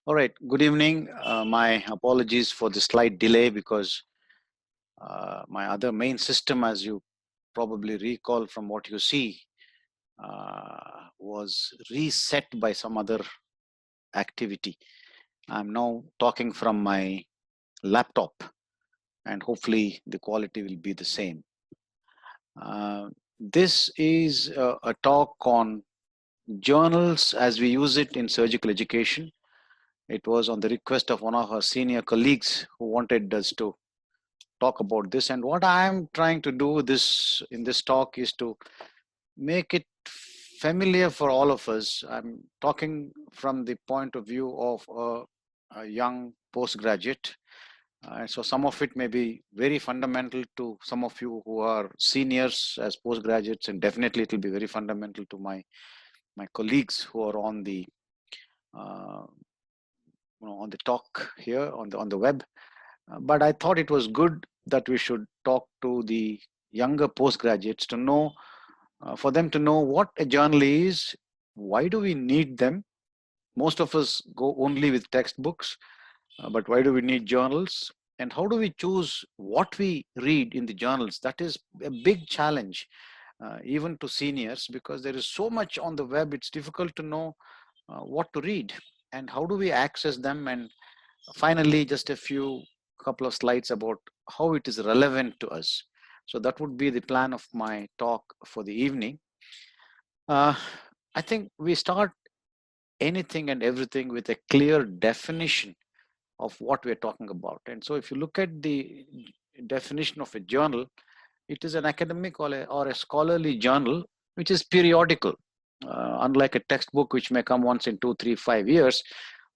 All right, good evening. My apologies for the slight delay because my other main system, as you probably recall from what you see, was reset by some other activity. I'm now talking from my laptop, and hopefully the quality will be the same. This is a talk on journals as we use it in surgical education. It was on the request of one of our senior colleagues who wanted us to talk about this. And what I'm trying to do in this talk is to make it familiar for all of us. I'm talking from the point of view of a young postgraduate. So some of it may be very fundamental to some of you who are seniors as postgraduates, and definitely it will be very fundamental to my colleagues who are on the uh, on the talk here on the web. But I thought it was good that we should talk to the younger postgraduates to know, for them to know what a journal is, why do we need them? Most of us go only with textbooks, but why do we need journals? And how do we choose what we read in the journals? That is a big challenge, even to seniors, because there is so much on the web, it's difficult to know what to read and how do we access them. And finally, just a couple of slides about how it is relevant to us. So that would be the plan of my talk for the evening. I think we start anything and everything with a clear definition of what we're talking about. And so if you look at the definition of a journal, it is an academic or a scholarly journal which is periodical. Unlike a textbook which may come once in 2, 3, 5 years,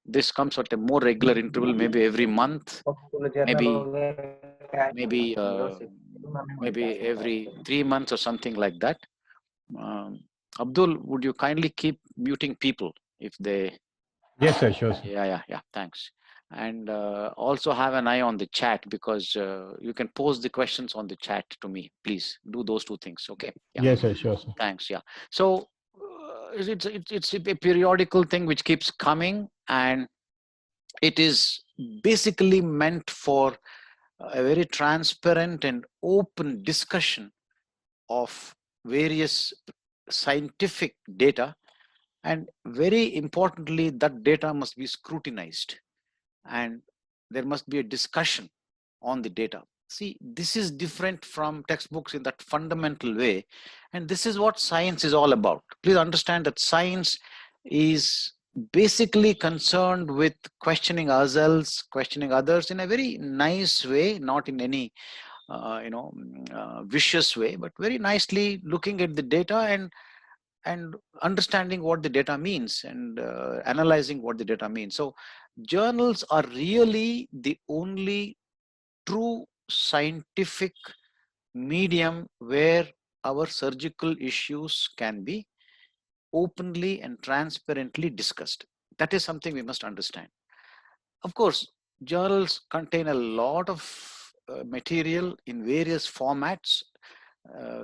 this comes at a more regular interval, maybe every month, maybe maybe uh, maybe every 3 months or something like that. Um, Abdul, would you kindly keep muting people if they? Yes, sir, sure, sir. Yeah. Thanks. And also have an eye on the chat, because you can post the questions on the chat to me. Please do those two things. Okay. Yeah. Yes, sir, sure, sir. Thanks. Yeah. So it's a periodical thing which keeps coming, and it is basically meant for a very transparent and open discussion of various scientific data. And very importantly, that data must be scrutinized and there must be a discussion on the data. See, this is different from textbooks in that fundamental way. And this is what science is all about. Please understand that science is basically concerned with questioning ourselves, questioning others in a very nice way, not in any vicious way, but very nicely looking at the data and understanding what the data means and analyzing what the data means. So journals are really the only true scientific medium where our surgical issues can be openly and transparently discussed. That is something we must understand. Of course, journals contain a lot of material in various formats,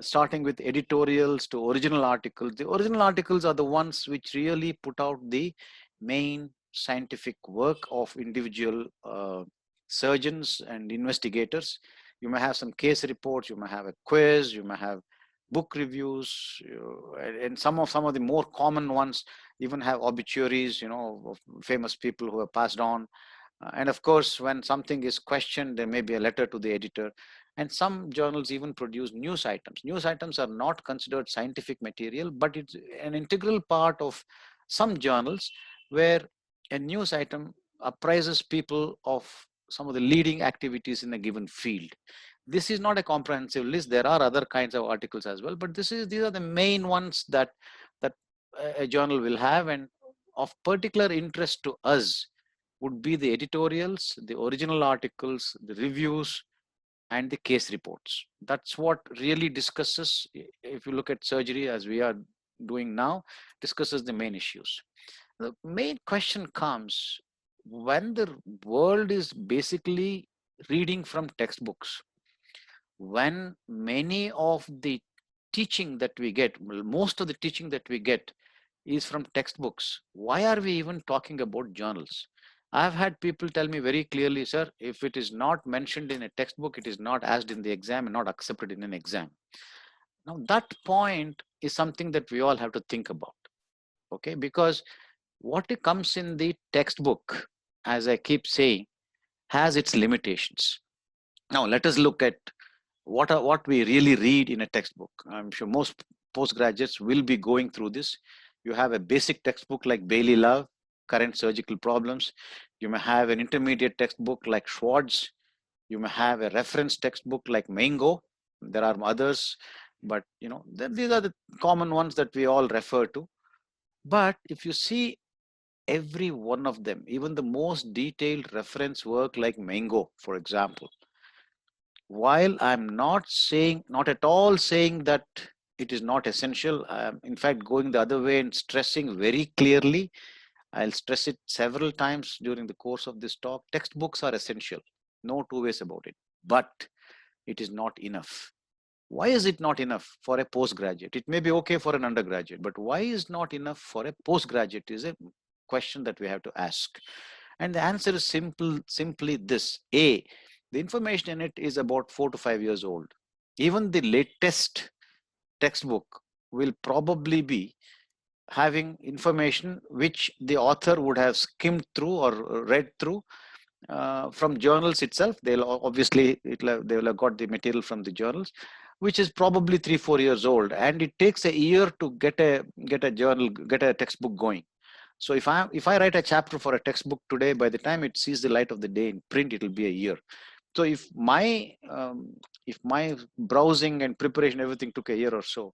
starting with editorials to original articles. The original articles are the ones which really put out the main scientific work of individual surgeons and investigators. You may have some case reports, you may have a quiz, you may have book reviews, and some of the more common ones even have obituaries, of famous people who have passed on. And of course, when something is questioned, there may be a letter to the editor. And some journals even produce news items. News items are not considered scientific material, but it's an integral part of some journals where a news item apprises people of some of the leading activities in a given field. This is not a comprehensive list. There are other kinds of articles as well, but these are the main ones that a journal will have. And of particular interest to us would be the editorials, the original articles, the reviews, and the case reports. That's what really discusses, if you look at surgery as we are doing now, discusses the main issues. The main question comes when the world is basically reading from textbooks, when many of the teaching that we get, most of the teaching that we get is from textbooks. Why are we even talking about journals? I've had people tell me very clearly, sir, if it is not mentioned in a textbook, it is not asked in the exam and not accepted in an exam. Now, that point is something that we all have to think about, okay? Because what it comes in the textbook, as I keep saying, has its limitations. Now, let us look at what we really read in a textbook. I'm sure most postgraduates will be going through this. You have a basic textbook like Bailey Love, Current Surgical Problems. You may have an intermediate textbook like Schwartz. You may have a reference textbook like Mango. There are others, but these are the common ones that we all refer to. But if you see every one of them, even the most detailed reference work like Mango, for example, while I'm not at all saying that it is not essential, I'm in fact going the other way and stressing very clearly. I'll stress it several times during the course of this talk. Textbooks are essential, no two ways about it, but it is not enough. Why is it not enough for a postgraduate? It may be okay for an undergraduate, but why is not enough for a postgraduate is a question that we have to ask. And the answer is simply this. A, the information in it is about 4 to 5 years old. Even the latest textbook will probably be having information which the author would have skimmed through or read through from journals itself. They'll obviously they will have got the material from the journals, which is probably 3 4 years old, and it takes a year to get a textbook going. So if I write a chapter for a textbook today, by the time it sees the light of the day in print, it will be a year. So if my browsing and preparation, everything took a year or so,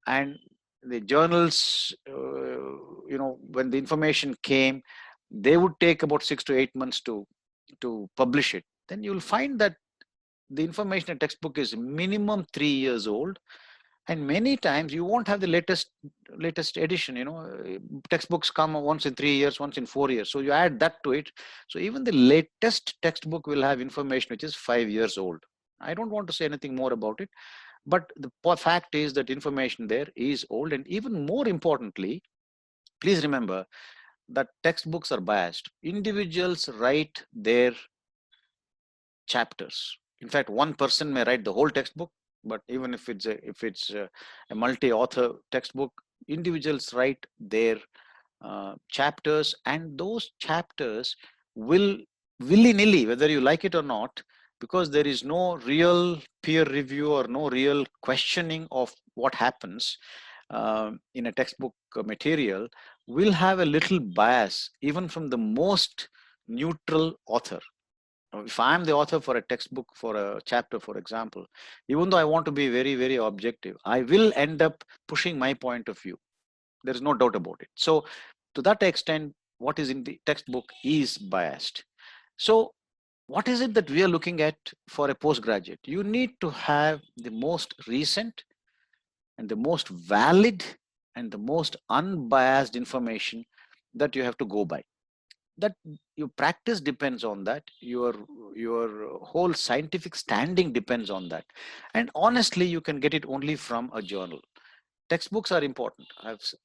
and the journals, when the information came, they would take about 6 to 8 months to publish it, then you'll find that the information in a textbook is minimum 3 years old, and many times you won't have the latest edition. Textbooks come once in 3 years, once in 4 years, so you add that to it. So even the latest textbook will have information which is 5 years old. I don't want to say anything more about it, but the fact is that information there is old. And even more importantly, please remember that textbooks are biased. Individuals write their chapters. In fact, one person may write the whole textbook, but even if it's a multi-author textbook, individuals write their chapters, and those chapters will willy-nilly, whether you like it or not, because there is no real peer review or no real questioning of what happens in a textbook material, will have a little bias even from the most neutral author. If I'm the author for a textbook, for a chapter, for example, even though I want to be very, very objective, I will end up pushing my point of view. There is no doubt about it. So to that extent, what is in the textbook is biased. So what is it that we are looking at for a postgraduate? You need to have the most recent and the most valid and the most unbiased information that you have to go by. That your practice depends on that, your whole scientific standing depends on that, and honestly you can get it only from a journal. Textbooks are important,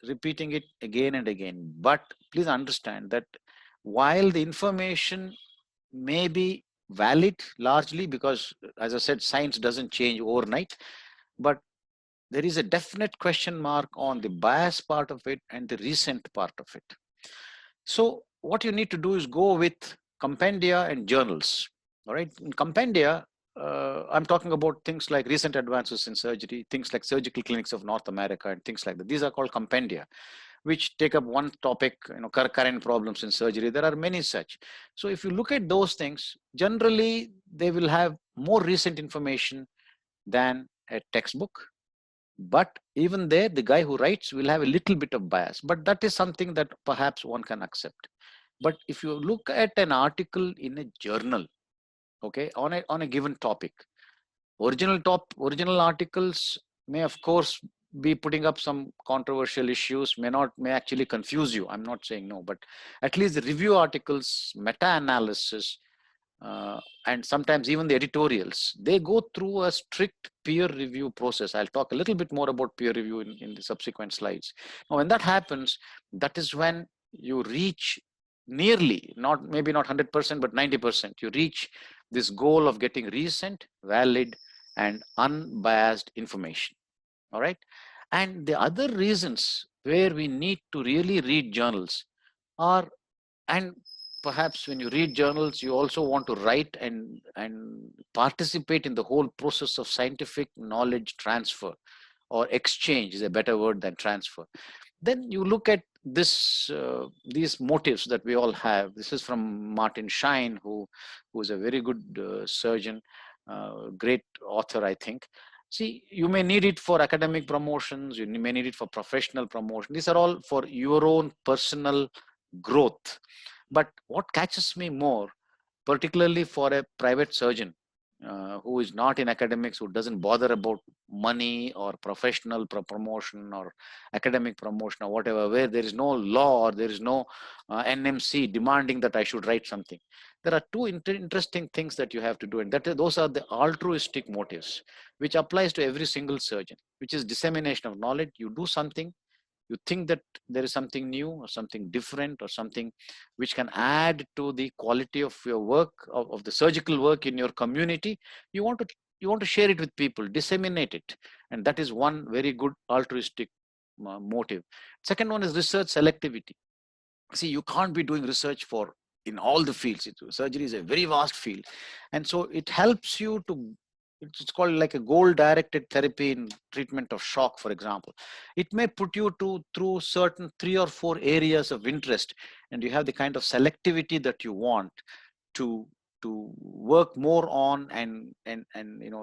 repeating it again and again, but please understand that while the information may be valid largely, because as I said, science doesn't change overnight, but there is a definite question mark on the bias part of it and the recent part of it. So what you need to do is go with compendia and journals. All right, in compendia, I'm talking about things like recent advances in surgery, things like Surgical Clinics of North America, and things like that. These are called compendia, which take up one topic, current problems in surgery. There are many such. So if you look at those things, generally they will have more recent information than a textbook. But even there, the guy who writes will have a little bit of bias, but that is something that perhaps one can accept. But if you look at an article in a journal, okay, on a given topic, original articles may of course be putting up some controversial issues, may actually confuse you. I'm not saying no, but at least the review articles, meta-analysis, and sometimes even the editorials, they go through a strict peer review process. I'll talk a little bit more about peer review in the subsequent slides. Now, when that happens, that is when you reach nearly, not maybe not 100%, but 90%, you reach this goal of getting recent, valid, and unbiased information. All right. And the other reasons where we need to really read journals are, and perhaps when you read journals, you also want to write and participate in the whole process of scientific knowledge transfer, or exchange is a better word than transfer. Then you look at this these motives that we all have. This is from Martin Shine, who is a very good surgeon, great author, I think. See, you may need it for academic promotions, you may need it for professional promotion. These are all for your own personal growth. But what catches me more, particularly for a private surgeon who is not in academics, who doesn't bother about money or professional promotion or academic promotion or whatever, where there is no law or there is no NMC demanding that I should write something. There are two interesting things that you have to do, and those are the altruistic motives, which applies to every single surgeon, which is dissemination of knowledge. You do something, you think that there is something new or something different or something which can add to the quality of your work, of the surgical work in your community. You want to share it with people, disseminate it, and that is one very good altruistic motive. Second one is research selectivity. See, you can't be doing research for in all the fields. Surgery is a very vast field, and so it helps you to, it's called like a goal directed therapy in treatment of shock, for example. It may put you to through certain 3 or 4 areas of interest, and you have the kind of selectivity that you want to work more on, and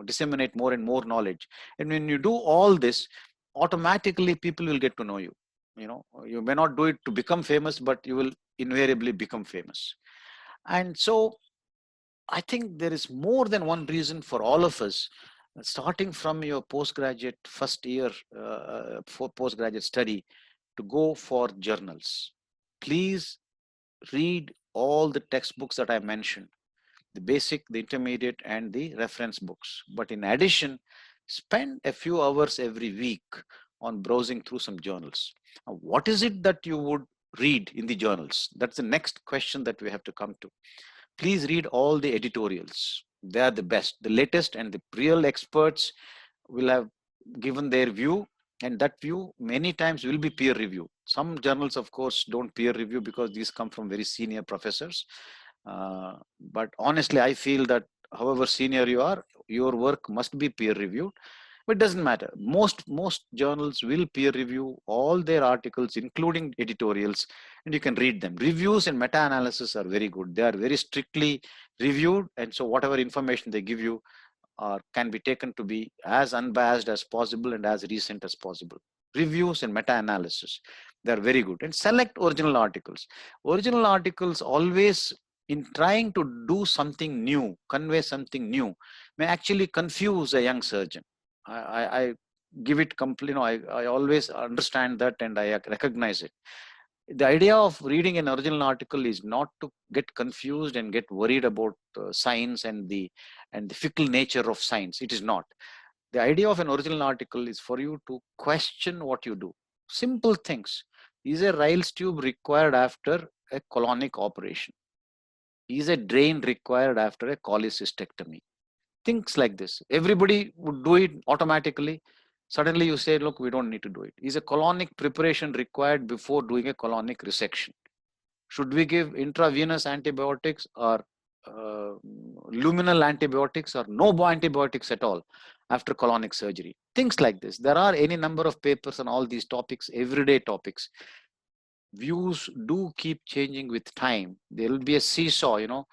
disseminate more and more knowledge. And when you do all this, automatically people will get to know you. You may not do it to become famous, but you will invariably become famous. And so I think there is more than one reason for all of us, starting from your postgraduate first year for postgraduate study, to go for journals. Please read all the textbooks that I mentioned, the basic, the intermediate, and the reference books. But in addition, spend a few hours every week on browsing through some journals. Now, what is it that you would read in the journals? That's the next question that we have to come to. Please read all the editorials. They are the best, the latest, and the real experts will have given their view, and that view many times will be peer review. Some journals, of course, don't peer review because these come from very senior professors. But honestly, I feel that however senior you are, your work must be peer reviewed. But it doesn't matter. Most journals will peer review all their articles, including editorials, and you can read them. Reviews and meta-analysis are very good. They are very strictly reviewed, and so whatever information they give you can be taken to be as unbiased as possible and as recent as possible. Reviews and meta-analysis, they are very good. And select original articles. Original articles always, in trying to do something new, convey something new, may actually confuse a young surgeon. I give it complete, I always understand that, and I recognize it. The idea of reading an original article is not to get confused and get worried about science and the fickle nature of science. It is not. The idea of an original article is for you to question what you do. Simple things. Is a Ryle's tube required after a colonic operation? Is a drain required after a cholecystectomy? Things like this. Everybody would do it automatically. Suddenly you say, look, we don't need to do it. Is a colonic preparation required before doing a colonic resection? Should we give intravenous antibiotics or luminal antibiotics or no antibiotics at all after colonic surgery? Things like this. There are any number of papers on all these topics, everyday topics. Views do keep changing with time. There will be a seesaw,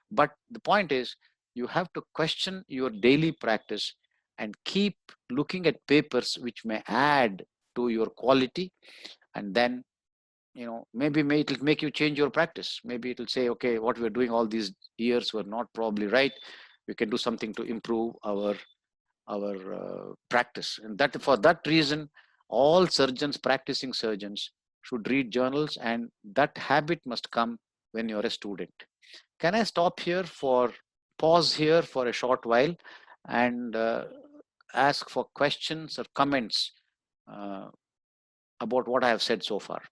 but the point is, you have to question your daily practice and keep looking at papers which may add to your quality. And then, maybe it'll make you change your practice. Maybe it'll say, okay, what we're doing all these years were not probably right. We can do something to improve our practice. And that, for that reason, all surgeons, practicing surgeons, should read journals, and that habit must come when you're a student. Can I pause here for a short while, and ask for questions or comments uh, about what I have said so far?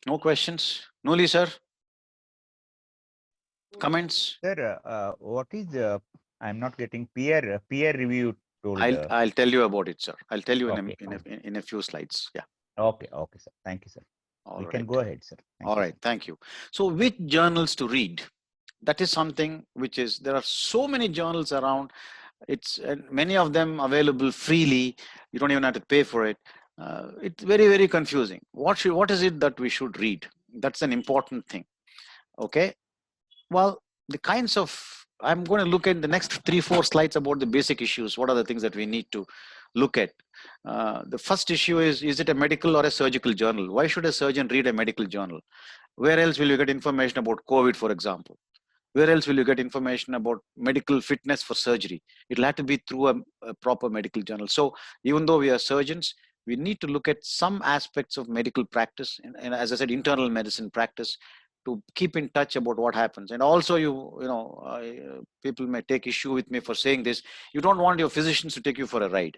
No questions? Noli, sir? Comments? Sir, what is I'm not getting peer review told. I'll tell you about it, sir. I'll tell you Okay. in a few slides. Yeah. Okay. Okay, sir. Thank you, sir. All You can right. go ahead, sir. Thank All you, right. sir. Thank you. So, which journals to read? That is something which is, there are so many journals around. It's and many of them available freely. You don't even have to pay for it. It's very, very confusing. What is it that we should read? That's an important thing. Okay. Well, the kinds of, I'm going to look at the next 3 4 slides about the basic issues. What are the things that we need to look at? The first issue is it a medical or a surgical journal? Why should a surgeon read a medical journal? Where else will you get information about COVID, for example? Where else will you get information about medical fitness for surgery? It'll have to be through a proper medical journal. So even though we are surgeons, we need to look at some aspects of medical practice and as I said, internal medicine practice, to keep in touch about what happens. And also, people may take issue with me for saying this. You don't want your physicians to take you for a ride.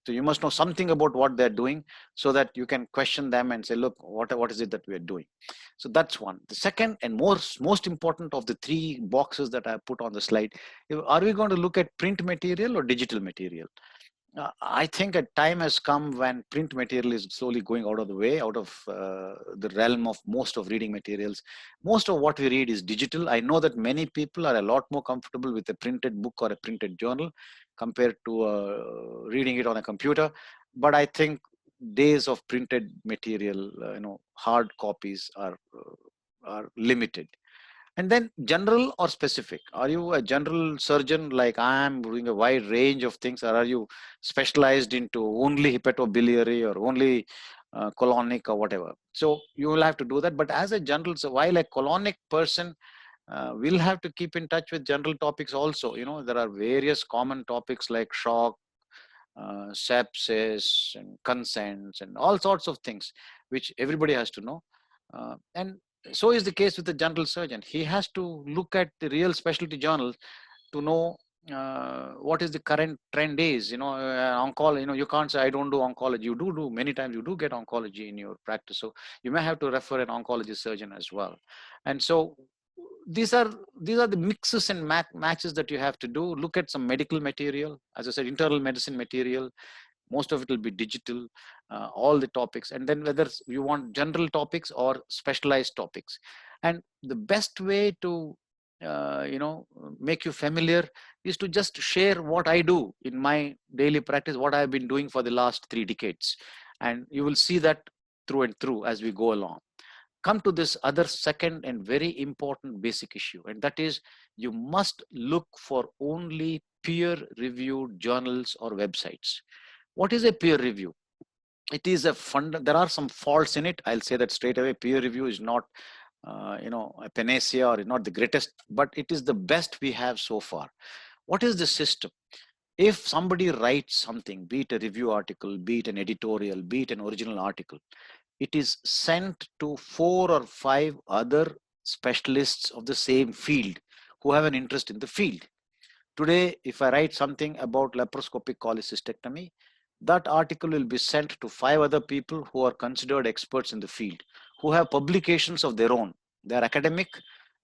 So you must know something about what they're doing so that you can question them and say, look, what is it that we're doing? So that's one. The second and most important of the three boxes that I put on the slide, are we going to look at print material or digital material? I think a time has come when print material is slowly going out of the way, out of the realm of most of reading materials. Most of what we read is digital. I know that many people are a lot more comfortable with a printed book or a printed journal compared to reading it on a computer. But I think days of printed material, hard copies are limited. And then general or specific. Are you a general surgeon like I am, doing a wide range of things, or are you specialized into only hepatobiliary or only colonic or whatever? So you will have to do that. But as a general, so while a colonic person will have to keep in touch with general topics also, there are various common topics like shock, sepsis and consents and all sorts of things which everybody has to know. And so is the case with the general surgeon. He has to look at the real specialty journals to know what is the current trend is. Oncology, you can't say I don't do oncology. You do many times you do get oncology in your practice, so you may have to refer an oncology surgeon as well. And so these are the mixes and matches that you have to do. Look at some medical material, as I said, internal medicine material. Most of it will be digital, all the topics, and then whether you want general topics or specialized topics. And the best way to make you familiar is to just share what I do in my daily practice, what I've been doing for the last 3 decades, and you will see that through and through as we go along. Come to this other second and very important basic issue, and that is you must look for only peer reviewed journals or websites. What is a peer review? It is there are some faults in it. I'll say that straight away. Peer review is not a panacea or not the greatest, but it is the best we have so far. What is the system? If somebody writes something, be it a review article, be it an editorial, be it an original article, it is sent to 4 or 5 other specialists of the same field who have an interest in the field. Today, if I write something about laparoscopic cholecystectomy, that article will be sent to 5 other people who are considered experts in the field, who have publications of their own. They are academic,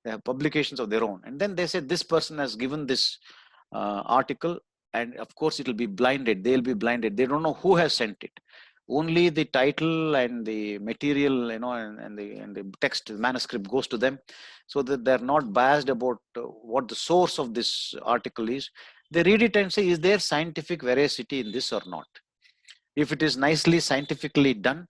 they have publications of their own. And then they say this person has given this article, and of course it will be blinded. They'll be blinded. They don't know who has sent it. Only the title and the material, and the text manuscript goes to them, so that they're not biased about what the source of this article is. They read it and say, is there scientific veracity in this or not? If it is nicely scientifically done,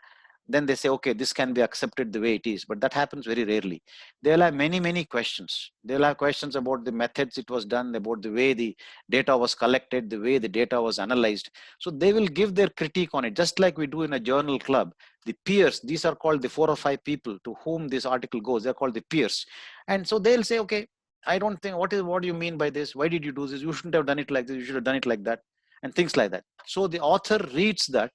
then they say, okay, this can be accepted the way it is. But that happens very rarely. They'll have many questions. They'll have questions about the methods it was done, about the way the data was collected, the way the data was analyzed. So they will give their critique on it, just like we do in a journal club. The peers, these are called the 4 or 5 people to whom this article goes. They're called the peers. And so they'll say, okay, I don't think, what do you mean by this? Why did you do this? You shouldn't have done it like this. You should have done it like that. And things like that. So the author reads that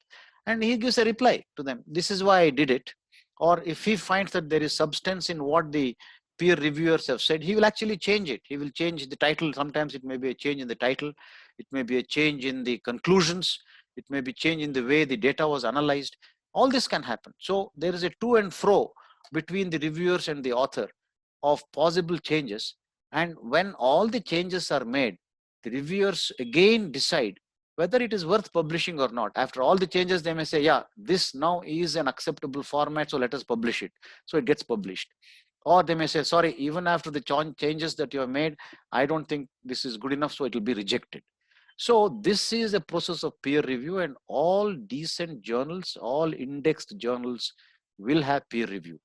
and he gives a reply to them. This is why I did it. Or if he finds that there is substance in what the peer reviewers have said, he will actually change it. He will change the title. Sometimes it may be a change in the title. It may be a change in the conclusions. It may be change in the way the data was analyzed. All this can happen. So there is a to and fro between the reviewers and the author of possible changes. And when all the changes are made, the reviewers again decide whether it is worth publishing or not. After all the changes, they may say, yeah, this now is an acceptable format, so let us publish it. So it gets published. Or they may say, sorry, even after the changes that you have made, I don't think this is good enough, so it will be rejected. So this is a process of peer review, and all decent journals, all indexed journals will have peer review.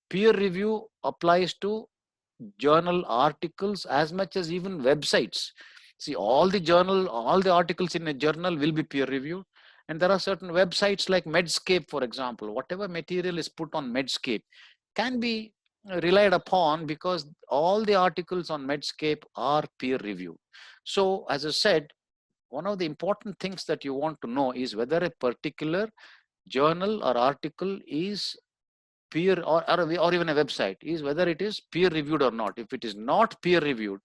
Peer review applies to journal articles as much as even websites. See, all the articles in a journal will be peer reviewed. And there are certain websites like Medscape, for example. Whatever material is put on Medscape can be relied upon because all the articles on Medscape are peer reviewed. So as I said, one of the important things that you want to know is whether a particular journal or article is peer or even a website is whether it is peer reviewed or not. If it is not peer reviewed,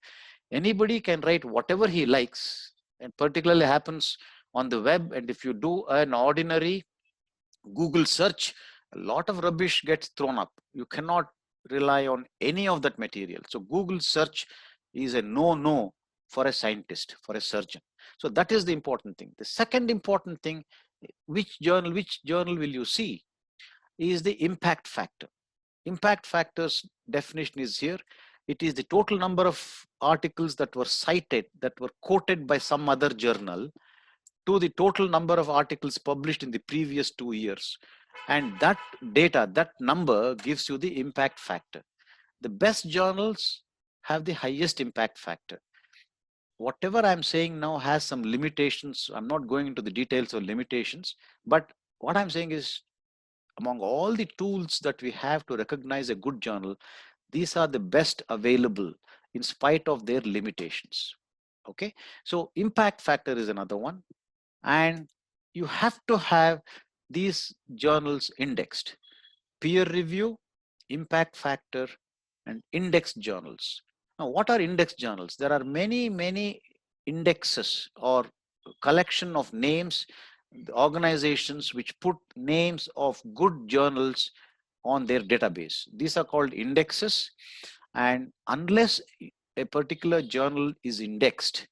anybody can write whatever he likes, and particularly happens on the web. And if you do an ordinary Google search, a lot of rubbish gets thrown up. You cannot rely on any of that material. So Google search is a no for a scientist, for a surgeon. So that is the important thing. The second important thing, which journal will you see, is the impact factor. Impact factor's definition is here. It is the total number of articles that were cited, that were quoted by some other journal, to the total number of articles published in the previous 2 years. And that data, that number gives you the impact factor. The best journals have the highest impact factor. Whatever I'm saying now has some limitations. I'm not going into the details of limitations, but what I'm saying is, among all the tools that we have to recognize a good journal, these are the best available in spite of their limitations. Okay, so impact factor is another one, and you have to have these journals indexed: peer review, impact factor, and indexed journals. Now, what are indexed journals? There are many indexes or collection of names, organizations which put names of good journals on their database. These are called indexes, and unless a particular journal is indexed,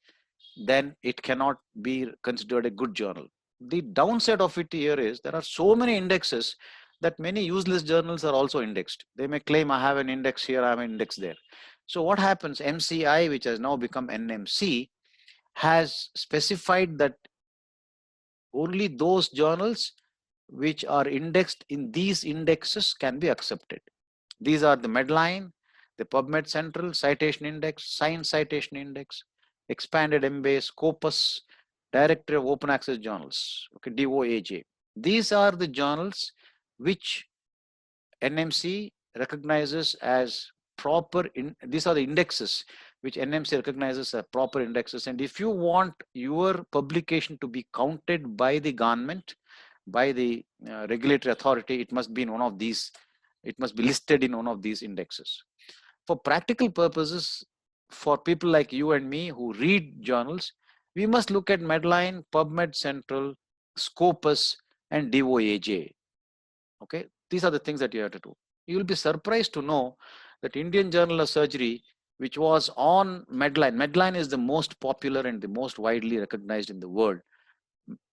then it cannot be considered a good journal. The downside of it here is there are so many indexes that many useless journals are also indexed. They may claim, I have an index here, I have an index there. So what happens, MCI, which has now become NMC, has specified that only those journals which are indexed in these indexes can be accepted. These are the Medline, the PubMed Central, Citation Index, Science Citation Index, Expanded Embase, Scopus, Directory of Open Access Journals, okay, DOAJ. These are the journals which NMC recognizes as proper. These are the indexes which NMC recognizes as proper indexes. And if you want your publication to be counted by the government, by the regulatory authority, it must be in one of these. It must be listed in one of these indexes. For practical purposes, for people like you and me who read journals, we must look at Medline, PubMed Central, Scopus, and DOAJ. Okay, these are the things that you have to do. You will be surprised to know that Indian Journal of Surgery, which was on Medline, Medline is the most popular and the most widely recognized in the world.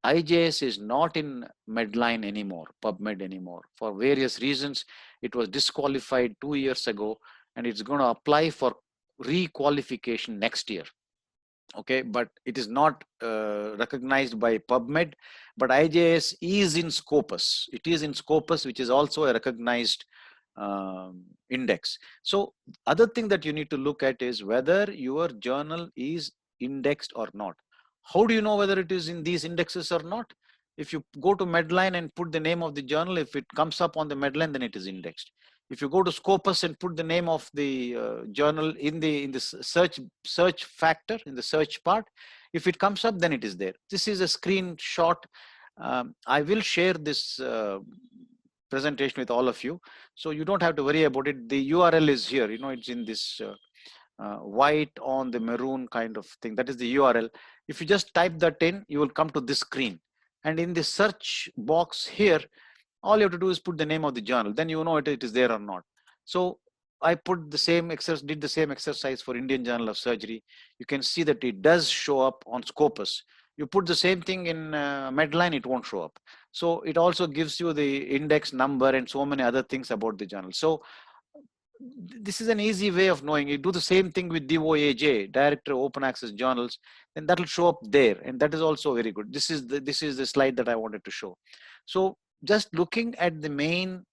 IJS is not in Medline anymore, PubMed anymore. For various reasons, it was disqualified 2 years ago, and it's going to apply for requalification next year. Okay, but it is not recognized by PubMed, but IJS is in Scopus. It is in Scopus, which is also a recognized index. So other thing that you need to look at is whether your journal is indexed or not. How do you know whether it is in these indexes or not? If you go to Medline and put the name of the journal, if it comes up on the Medline, then it is indexed. If you go to Scopus and put the name of the journal in the search factor, in the search part, if it comes up, then it is there. This is a screenshot. I will share this presentation with all of you, so you don't have to worry about it. The URL is here. You know, it's in this white on the maroon kind of thing. That is the URL. If you just type that in, you will come to this screen. And in the search box here, All you have to do is put the name of the journal. Then you know it is there or not. So I put the same exercise, did the same exercise for Indian Journal of Surgery. You can see that it does show up on Scopus. You put the same thing in Medline, it won't show up. So it also gives you the index number and so many other things about the journal. So this is an easy way of knowing. You do the same thing with DOAJ, Director of Open Access Journals, then that will show up there, and that is also very good. This is the slide that I wanted to show. So just looking at the main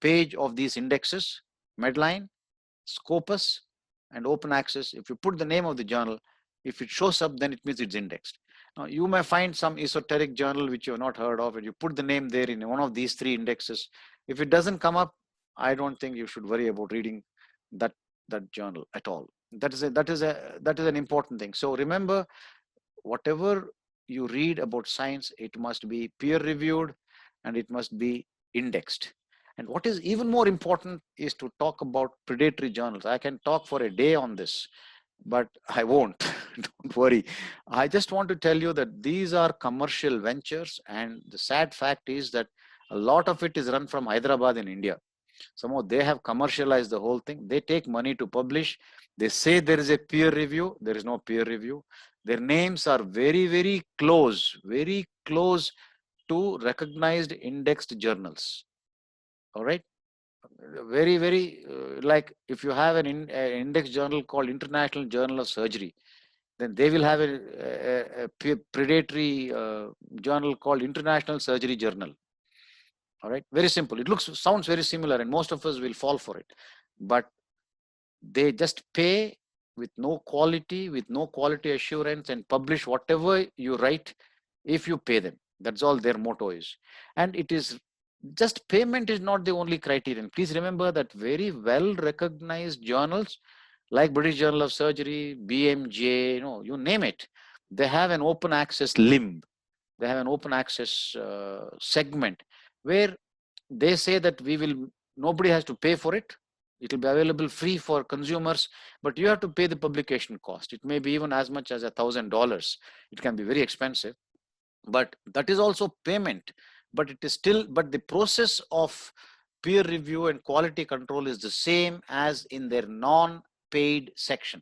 page of these indexes, Medline, Scopus, and Open Access, if you put the name of the journal, if it shows up, then it means it's indexed. Now, you may find some esoteric journal which you have not heard of, and you put the name there in one of these three indexes. If it doesn't come up, I don't think you should worry about reading that journal at all. That is an important thing. So remember, whatever you read about science, it must be peer reviewed and it must be indexed. And what is even more important is to talk about predatory journals. I can talk for a day on this, but I won't. Don't worry. I just want to tell you that these are commercial ventures, and the sad fact is that a lot of it is run from Hyderabad in India. Somehow they have commercialized the whole thing. They take money to publish. They say there is a peer review. There is no peer review. Their names are very close to recognized indexed journals. All right. Very like if you have an index journal called International Journal of Surgery, then they will have a predatory journal called International Surgery Journal. All right, very simple. It sounds very similar, and most of us will fall for it. But they just pay with no quality assurance, and publish whatever you write if you pay them. That's all their motto is. And it is just payment is not the only criterion. Please remember that very well recognized journals like British Journal of Surgery, BMJ, you name it, they have an open access limb. They have an open access segment where they say that nobody has to pay for it. It will be available free for consumers, but you have to pay the publication cost. It may be even as much as $1,000. It can be very expensive, but that is also payment. But it is still, but the process of peer review and quality control is the same as in their non-paid section.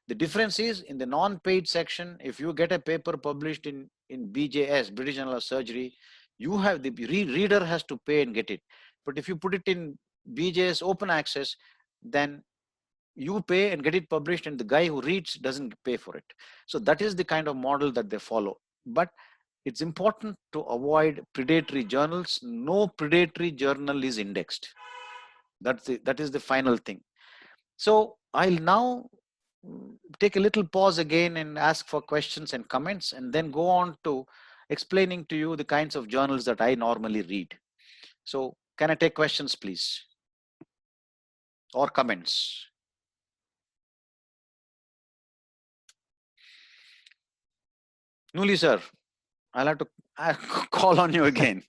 The difference is in the non-paid section, if you get a paper published in BJS, British Journal of Surgery, you have the reader has to pay and get it. But if you put it in BJS open access, then you pay and get it published, and the guy who reads doesn't pay for it. So that is the kind of model that they follow. But it's important to avoid predatory journals. No predatory journal is indexed. That is the final thing. So I'll now take a little pause again and ask for questions and comments, and then go on to explaining to you the kinds of journals that I normally read. So can I take questions, please? Or comments? Knowle, sir, I'll have to call on you again.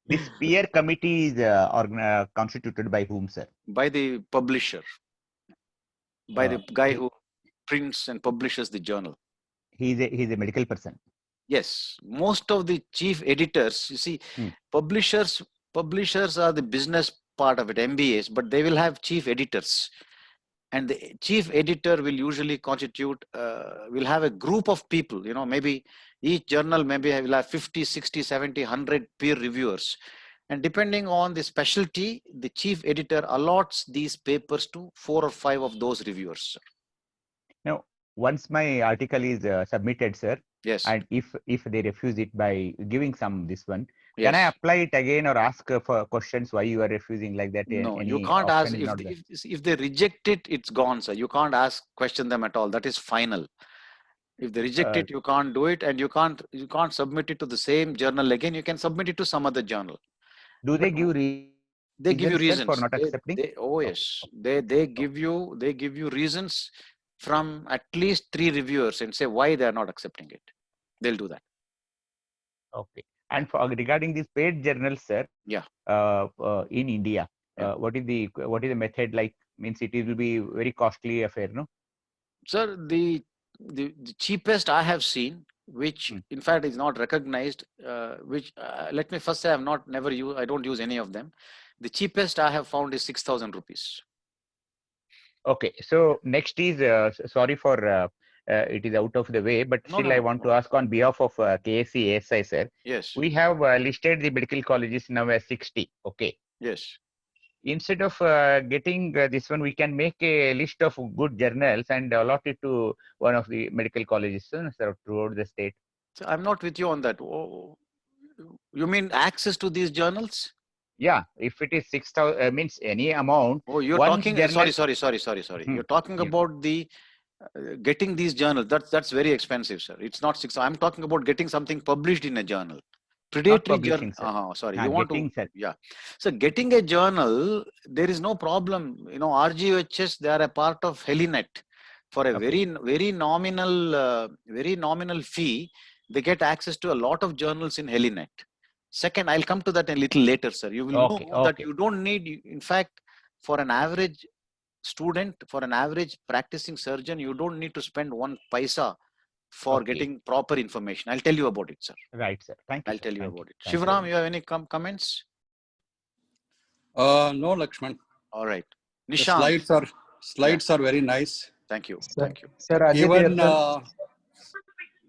This peer committee is constituted by whom, sir? By the publisher, by the guy who prints and publishes the journal. He's a medical person. Yes, most of the chief editors, you see, publishers are the business part of it, MBAs, but they will have chief editors. And the chief editor will usually constitute, will have a group of people, maybe each journal maybe will have 50, 60, 70, 100 peer reviewers. And depending on the specialty, the chief editor allots these papers to 4 or 5 of those reviewers. Now, once my article is submitted, sir, yes, and if they refuse it by giving this one, yes, can I apply it again or ask for questions why you are refusing like that? No, you can't ask. If they reject it, it's gone, sir. You can't question them at all. That is final. If they reject it, you can't do it, and you can't submit it to the same journal again. You can submit it to some other journal. Do they give they give you reasons for not accepting? Yes, they give you reasons from at least 3 reviewers and say why they are not accepting it. They'll do that. Okay. And regarding these paid journals, sir, yeah, in India, what is the method like? Means it will be very costly affair, no? Sir, the cheapest I have seen which in fact is not recognized, which let me first say I don't use any of them. The cheapest I have found is 6,000 rupees. Okay, so next is sorry for it is out of the way, but still I want to ask on behalf of KSC ASI, sir. Yes. We have listed the medical colleges now as 60. Okay. Yes. Instead of getting this one, we can make a list of good journals and allot it to one of the medical colleges throughout the state. So I'm not with you on that. Oh, you mean access to these journals? Yeah, if it is 6,000 means any amount. Oh, you're one talking. journal, Sorry. You're talking about the getting these journals. That's very expensive, sir. It's not 6. I'm talking about getting something published in a journal. Predatory journal. Sorry, you want to? Yeah. So getting a journal, there is no problem. You know, RGUHS, they are a part of Helinet. For a very nominal fee, they get access to a lot of journals in Helinet. Second, I'll come to that a little later, sir. You will know that you don't need, in fact, for an average student, for an average practicing surgeon, you don't need to spend 1 paisa for getting proper information. I'll tell you about it, sir. Right, sir. Thank you. I'll tell you about it. Shivram, you have any comments? No, Lakshman. All right. Nishant. The slides are very nice. Thank you. Sir, Thank you. Sir, Ajit Even here,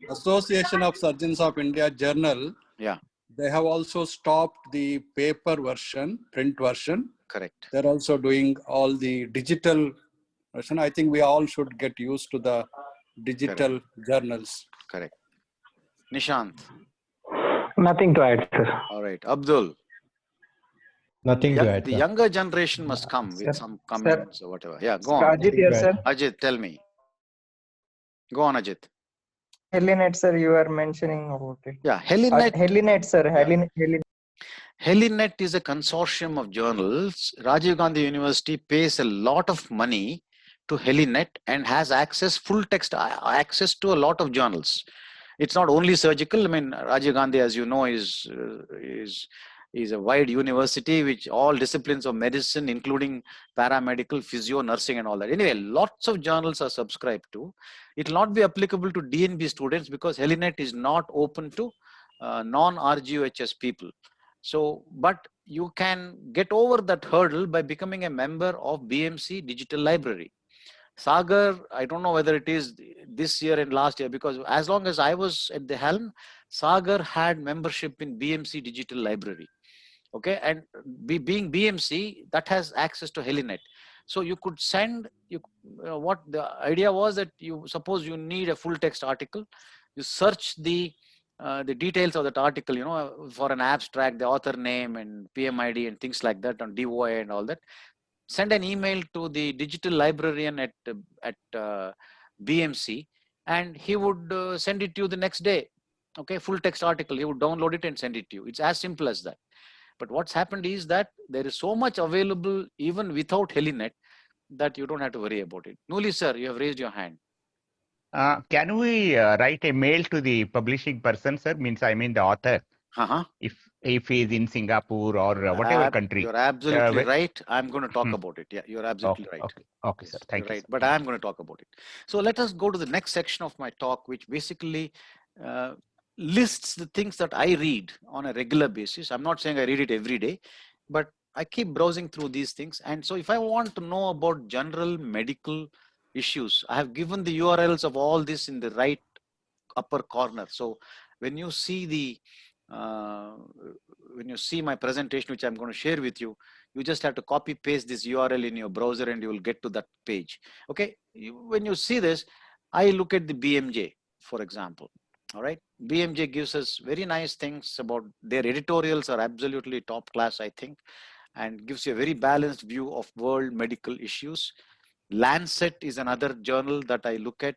Association of Surgeons of India journal, they have also stopped the paper version, print version. Correct. They're also doing all the digital version. I think we all should get used to the digital journals. Correct. Nishant. Nothing to add, sir. All right. Abdul. Nothing to add. The younger generation must come with some comments or whatever. Yeah, go Sir, on. Ajit here, sir. Ajit, tell me. Go on, Ajit. Helinet, sir, you are mentioning about it. Yeah, Helinet. Helinet, sir. Helinet is a consortium of journals. Rajiv Gandhi University pays a lot of money to Helinet and has full text access to a lot of journals. It's not only surgical. I mean, Rajiv Gandhi, as you know, is a wide university which all disciplines of medicine, including paramedical, physio, nursing, and all that. Anyway, lots of journals are subscribed to. It will not be applicable to DNB students because Helinet is not open to non-RGUHS people. So, but you can get over that hurdle by becoming a member of BMC Digital Library. Sagar, I don't know whether it is this year and last year, because as long as I was at the helm, Sagar had membership in BMC Digital Library. Okay, and being BMC, that has access to Helinet. So you could send, what the idea was that suppose you need a full text article, you search the details of that article, for an abstract, the author name and PMID and things like that on DOI and all that. Send an email to the digital librarian at BMC, and he would send it to you the next day. Okay, full text article, he would download it and send it to you. It's as simple as that. But what's happened is that there is so much available even without Helinet that you don't have to worry about it. Knowle, sir, you have raised your hand. Can we write a mail to the publishing person, sir? I mean the author. If he is in Singapore or whatever country. You're absolutely right. I'm going to talk about it. Yeah, you're absolutely right. Okay, sir. Thank you. Right, but I'm going to talk about it. So let us go to the next section of my talk, which basically lists the things that I read on a regular basis. I'm not saying I read it every day, but I keep browsing through these things. And so if I want to know about general medical issues, I have given the URLs of all this in the right upper corner. So when you see my presentation, which I'm going to share with you, you just have to copy paste this URL in your browser and you will get to that page. Okay. When you see this, I look at the BMJ, for example. All right. BMJ gives us very nice things about their editorials are absolutely top class, I think, and gives you a very balanced view of world medical issues. Lancet is another journal that I look at.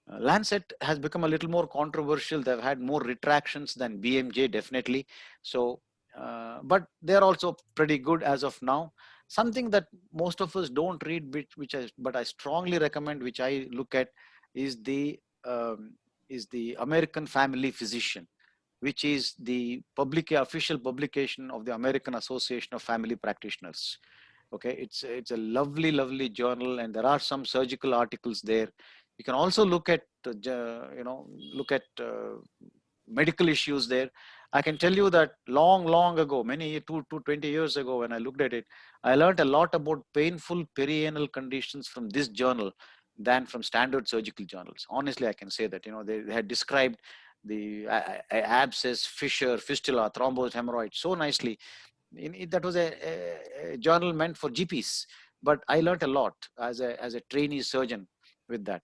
Lancet has become a little more controversial. They've had more retractions than BMJ, definitely. So, but they're also pretty good as of now. Something that most of us don't read, but I strongly recommend, which I look at, is the American Family Physician, which is the official publication of the American Association of Family Practitioners. Okay, it's a lovely journal, and there are some surgical articles there. You can also look at look at medical issues there. I can tell you that long ago, 20 years ago, when I looked at it, I learned a lot about painful perianal conditions from this journal than from standard surgical journals. Honestly, I can say that, they had described the abscess, fissure, fistula, thrombosed hemorrhoid so nicely. That was a journal meant for GPs, but I learned a lot as a trainee surgeon with that.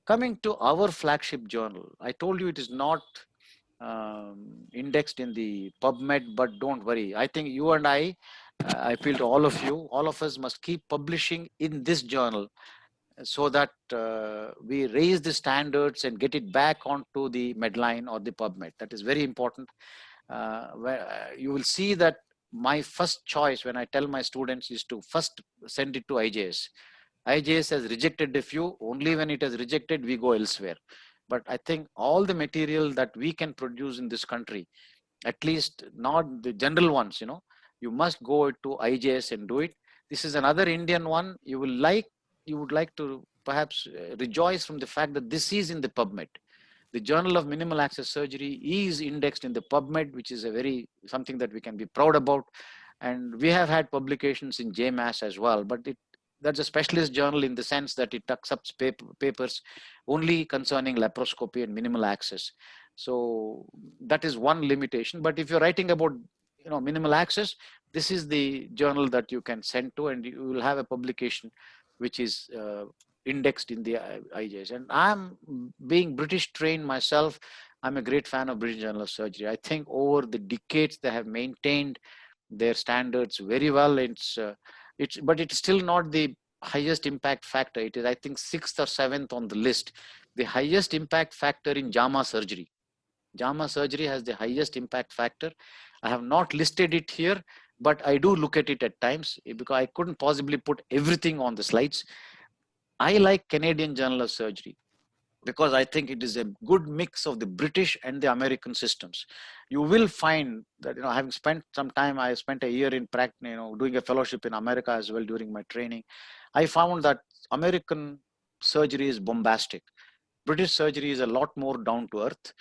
Coming to our flagship journal, I told you it is not indexed in the PubMed, but don't worry. I think you and I appeal to all of you, all of us must keep publishing in this journal so that we raise the standards and get it back onto the Medline or the PubMed. That is very important. You will see that my first choice when I tell my students is to first send it to IJS. IJS has rejected a few. Only when it has rejected, we go elsewhere. But I think all the material that we can produce in this country, at least not the general ones, you must go to IJS and do it. This is another Indian one. You would like to perhaps rejoice from the fact that this is in the PubMed. The Journal of Minimal Access Surgery is indexed in the PubMed, which is something that we can be proud about. And we have had publications in JMAS as well, but that's a specialist journal in the sense that it tucks up papers only concerning laparoscopy and minimal access. So that is one limitation. But if you're writing about minimal access, this is the journal that you can send to, and you will have a publication which is indexed in the IJS. And I'm being British trained myself. I'm a great fan of British Journal of Surgery. I think over the decades they have maintained their standards very well. But it's still not the highest impact factor. It is, I think, 6th or 7th on the list. The highest impact factor in JAMA surgery. JAMA surgery has the highest impact factor. I have not listed it here, but I do look at it at times because I couldn't possibly put everything on the slides. I like Canadian Journal of Surgery because I think it is a good mix of the British and the American systems. You will find that, having spent some time, I spent a year in practice, doing a fellowship in America as well during my training. I found that American surgery is bombastic. British surgery is a lot more down to earth.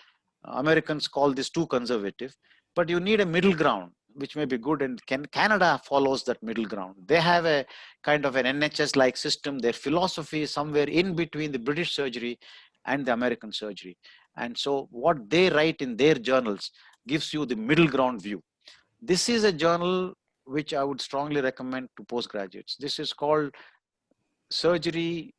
Americans call this too conservative, but you need a middle ground, which may be good. And Canada follows that middle ground. They have a kind of an NHS-like system. Their philosophy is somewhere in between the British surgery and the American surgery. And so what they write in their journals gives you the middle ground view. This is a journal which I would strongly recommend to postgraduates. This is called Surgery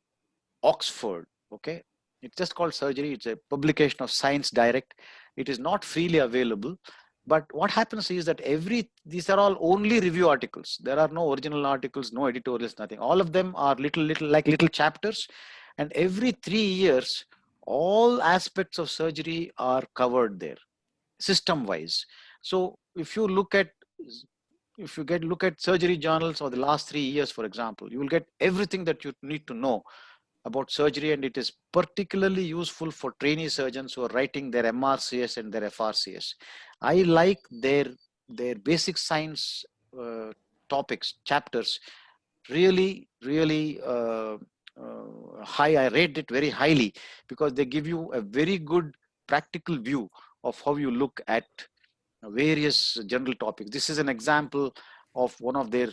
Oxford. Okay. It's just called Surgery. It's a publication of Science Direct. It is not freely available. But what happens is that these are all only review articles. There are no original articles, no editorials, nothing. All of them are little chapters. And every 3 years, all aspects of surgery are covered there, system-wise. So if you look at surgery journals for the last 3 years, for example, you will get everything that you need to know about surgery, and it is particularly useful for trainee surgeons who are writing their MRCS and their FRCS. I like their basic science topics, chapters, really high. I rate it very highly because they give you a very good practical view of how you look at various general topics. This is an example of one of their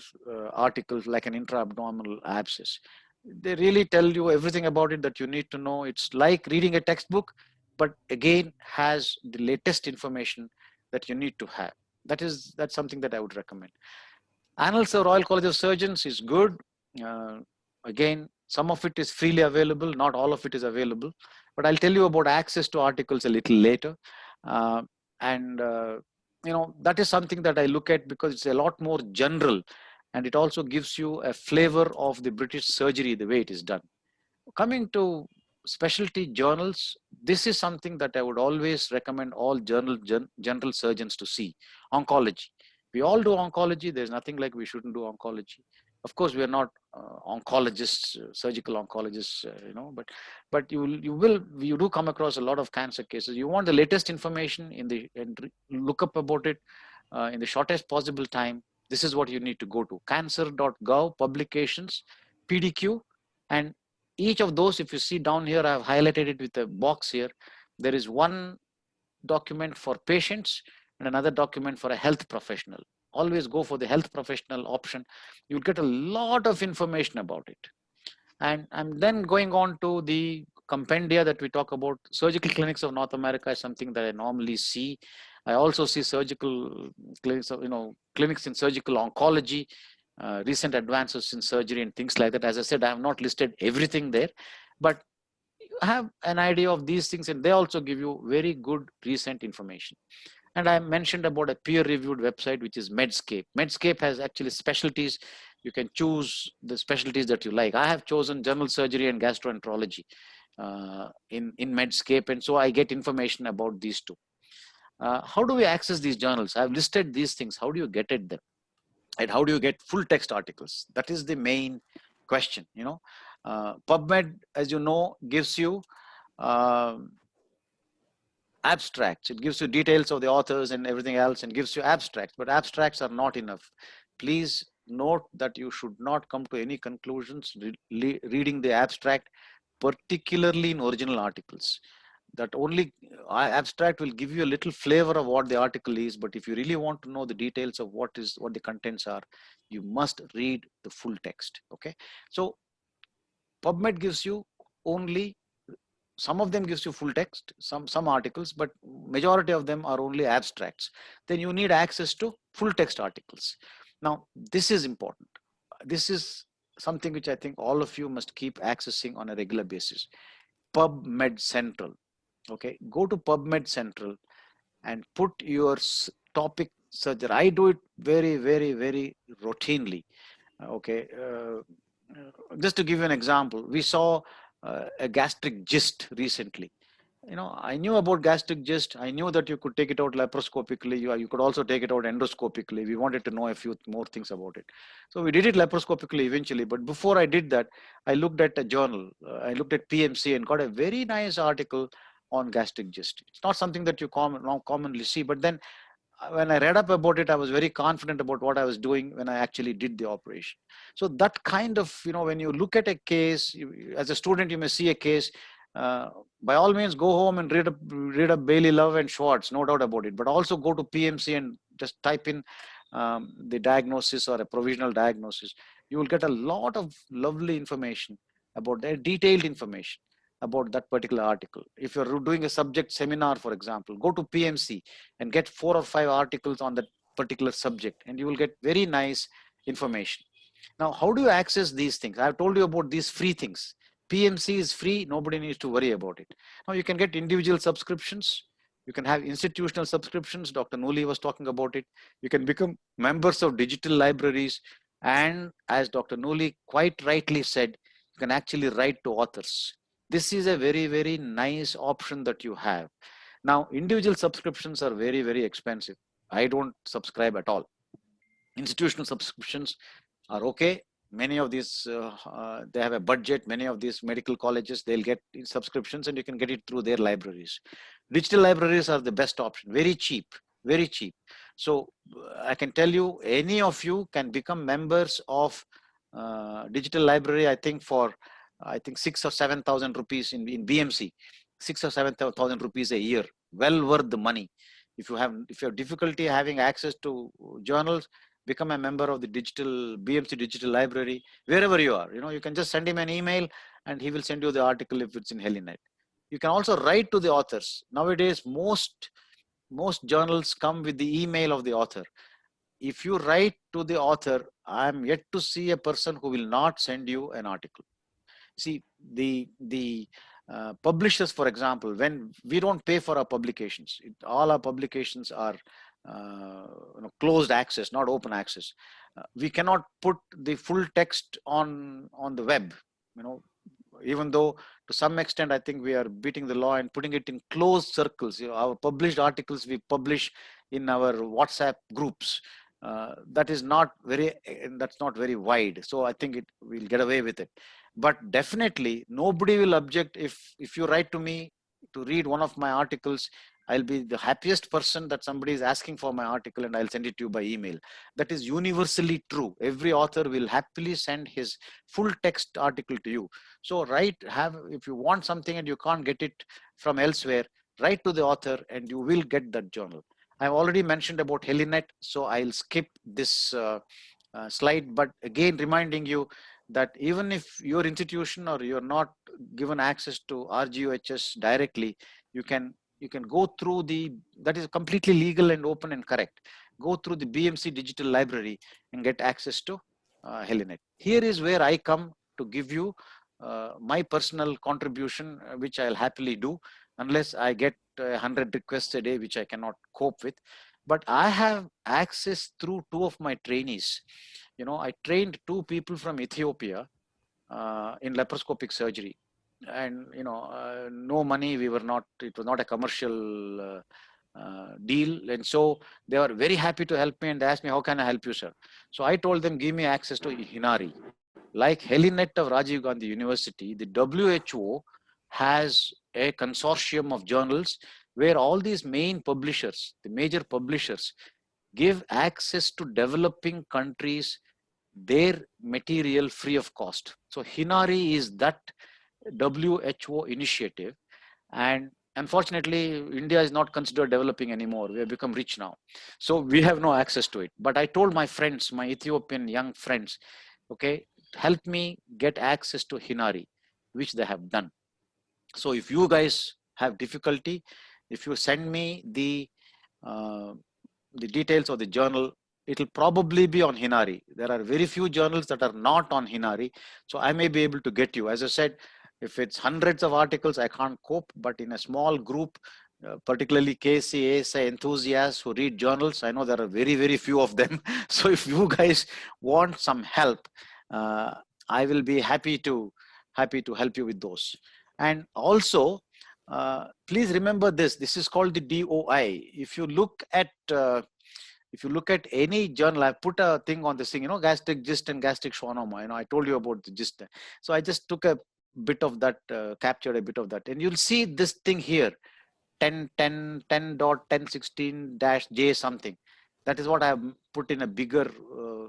articles, like an intra-abdominal abscess. They really tell you everything about it that you need to know. It's like reading a textbook, but again has the latest information that you need to have. That's something that I would recommend. Annals of Royal College of Surgeons is good. Again, some of it is freely available, not all of it is available, but I'll tell you about access to articles a little later. That is something that I look at because it's a lot more general, and it also gives you a flavor of the British surgery, the way it is done. Coming to specialty journals, this is something that I would always recommend all general surgeons to see. Oncology. We all do oncology. There's nothing like we shouldn't do oncology. Of course, we are not oncologists, surgical oncologists, but you do come across a lot of cancer cases. You want the latest information and look up about it in the shortest possible time. This is what you need to go to: cancer.gov, publications, PDQ, and each of those, if you see down here, I have highlighted it with a box here. There is one document for patients and another document for a health professional. Always go for the health professional option. You'll get a lot of information about it. And I'm then going on to the compendia that we talk about. Surgical clinics of North America is something that I normally see. I also see surgical clinics of, clinics in surgical oncology, recent advances in surgery and things like that. As I said, I have not listed everything there, but have an idea of these things, and they also give you very good recent information. And I mentioned about a peer-reviewed website, which is Medscape. Medscape has actually specialties. You can choose the specialties that you like. I have chosen general surgery and gastroenterology in Medscape, and so I get information about these two. How do we access these journals? I've listed these things. How do you get at them? And how do you get full text articles? That is the main question. PubMed, as you know, gives you abstracts. It gives you details of the authors and everything else, and gives you abstracts, but abstracts are not enough. Please note that you should not come to any conclusions reading the abstract, particularly in original articles. That only abstract will give you a little flavor of what the article is, but if you really want to know the details of what the contents are, you must read the full text. Okay, so PubMed gives you only, some of them gives you full text, some articles, but majority of them are only abstracts. Then you need access to full text articles. Now, this is important. This is something which I think all of you must keep accessing on a regular basis. PubMed Central. Okay, go to PubMed Central and put your topic search. I do it very, very, very routinely. Okay, just to give you an example, we saw a gastric gist recently. I knew about gastric gist. I knew that you could take it out laparoscopically. You could also take it out endoscopically. We wanted to know a few more things about it. So we did it laparoscopically eventually. But before I did that, I looked at a journal. I looked at PMC and got a very nice article on gastric gist. It's not something that you commonly see. But then when I read up about it, I was very confident about what I was doing when I actually did the operation. So that kind of, when you look at a case, as a student, you may see a case. By all means, go home and read up Bailey, Love, and Schwartz, no doubt about it. But also go to PMC and just type in the diagnosis or a provisional diagnosis. You will get a lot of lovely information about their detailed information about that particular article. If you're doing a subject seminar, for example, go to PMC and get 4 or 5 articles on that particular subject, and you will get very nice information. Now, how do you access these things? I've told you about these free things. PMC is free. Nobody needs to worry about it. Now, you can get individual subscriptions. You can have institutional subscriptions. Dr. Knowle was talking about it. You can become members of digital libraries. And as Dr. Knowle quite rightly said, you can actually write to authors. This is a very, very nice option that you have. Now, individual subscriptions are very, very expensive. I don't subscribe at all. Institutional subscriptions are okay. Many of these, they have a budget. Many of these medical colleges, they'll get subscriptions and you can get it through their libraries. Digital libraries are the best option. Very cheap, very cheap. So I can tell you, any of you can become members of digital library, I think for 6 or 7,000 rupees in BMC, 6 or 7,000 rupees a year, well worth the money. If you have difficulty having access to journals, become a member of the BMC digital library, wherever you are. You can just send him an email and he will send you the article if it's in Helinet. You can also write to the authors. Nowadays, most journals come with the email of the author. If you write to the author, I'm yet to see a person who will not send you an article. See, the publishers, for example, when we don't pay for our publications, all our publications are closed access, not open access. We cannot put the full text on the web, even though to some extent, I think we are beating the law and putting it in closed circles. Our published articles we publish in our WhatsApp groups. That's not very wide. So I think we'll get away with it. But definitely nobody will object if you write to me to read one of my articles I'll be the happiest person that somebody is asking for my article and I'll send it to you by email. That is universally true. Every author will happily send his full text article to you. So if you want something and you can't get it from elsewhere, write to the author and you will get that journal. I've already mentioned about Helinet, so I'll skip this slide, but again reminding you that even if your institution or you're not given access to RGUHS directly, you can go through that is completely legal and open and correct. Go through the BMC digital library and get access to Helinet. Here is where I come to give you my personal contribution, which I'll happily do unless I get 100 requests a day, which I cannot cope with. But I have access through two of my trainees. I trained two people from Ethiopia in laparoscopic surgery, and no money. It was not a commercial deal, and so they were very happy to help me, and they asked me, how can I help you, sir? So I told them, give me access to Hinari. Like Helinet of Rajiv Gandhi University, the WHO has a consortium of journals where all these main publishers, the major publishers, give access to developing countries their material free of cost. So Hinari is that WHO initiative, and unfortunately India is not considered developing anymore. We have become rich now, so we have no access to it. But I told my friends, my Ethiopian young friends, okay, help me get access to Hinari, which they have done. So if you guys have difficulty, if you send me the details of the journal, it'll probably be on Hinari. There are very few journals that are not on Hinari, so I may be able to get you. As I said, if it's hundreds of articles, I can't cope, but in a small group, particularly KC, ASA enthusiasts who read journals, I know there are very, very few of them. So if you guys want some help, I will be happy to help you with those. And also, please remember this. This is called the DOI. If you look at any journal, I put a thing on this thing, gastric gist and gastric schwannoma. I told you about the gist. So I just took a bit of that, captured a bit of that, and you'll see this thing here, 10.10.16-J something. That is what I have put in a bigger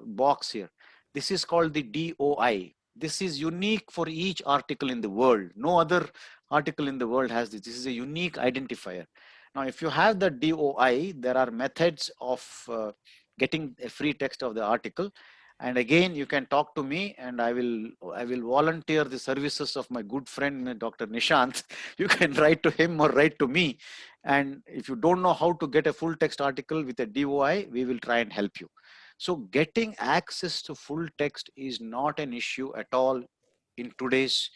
box here. This is called the DOI. This is unique for each article in the world. No other article in the world has this. This is a unique identifier. Now, if you have the DOI, there are methods of getting a free text of the article. And again, you can talk to me, and I will volunteer the services of my good friend, Dr. Nishant. You can write to him or write to me. And if you don't know how to get a full text article with a DOI, we will try and help you. So getting access to full text is not an issue at all in today's